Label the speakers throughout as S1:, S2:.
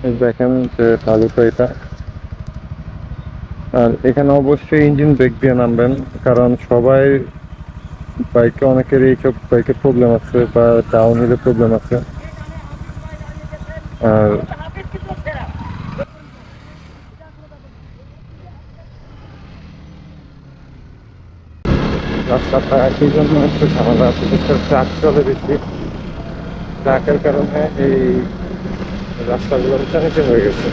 S1: এই দেখেন যে তালুকা এটা। আর এখানে অবশ্যই ইঞ্জিন ব্রেক দিয়ে নামবেন, কারণ সবাই বাইকে, অনেকের এইসব বাইকের প্রবলেম আছে বা ডাউন হিলে প্রবলেম আছে। আর রাস্তাটা সেই জন্য একটু ঝামেলা, বিশেষ করে ট্রাক চলে বেশি। ট্রাকের কারণে এই রাস্তাগুলো উঁচানিচে হয়ে গেছে।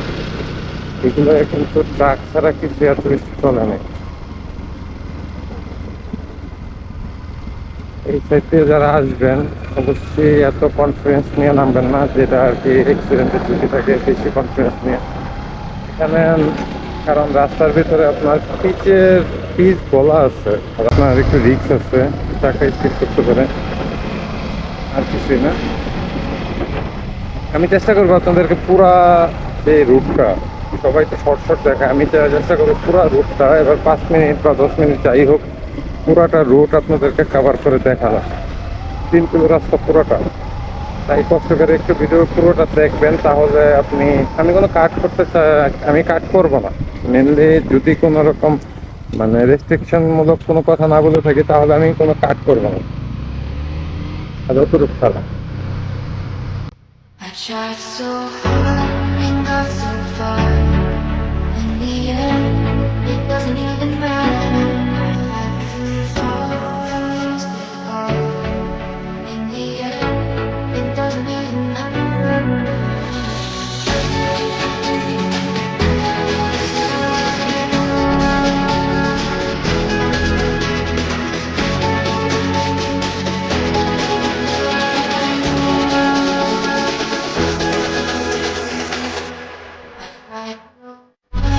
S1: এগুলো কিন্তু ট্রাক ছাড়া কিছু এত বেশি চলে না। এই সাইড দিয়ে যারা আসবেন অবশ্যই এত কনফিডেন্স নিয়ে নামবেন না, যেটা আর কি অ্যাক্সিডেন্টের ঝুঁকি থাকে, বেশি কনফিডেন্স নিয়ে এখানে। কারণ রাস্তার ভিতরে আপনার পিচ বলা আছে, আর আপনার একটু রিস্ক আছে, চাকা স্পিড করতে পারে, আর কিছুই না। আমি চেষ্টা করবো আপনাদেরকে পুরা যে রুটটা, সবাই তো শর্ট শর্ট দেখায়, আমি চেষ্টা করবো পুরা রুটটা, এবার 5 মিনিট বা 10 মিনিট যাই হোক, পুরাটা রুট আপনাদেরকে কভার করে দেখানো। 3 কিলো রাস্তা পুরোটা, তাই কষ্ট করে একটু ভিডিও পুরোটা দেখবেন, তাহলে আপনি, আমি কোনো কাট করতে চাই, আমি কাট করবো না মেনলি। যদি কোনো রকম মানে রেস্ট্রিকশন মূলক কোনো কথা না বলে থাকি, তাহলে আমি কোনো কাট করবো না, যতটুকু ছাড়া।
S2: I tried so hard and got so far. In the end,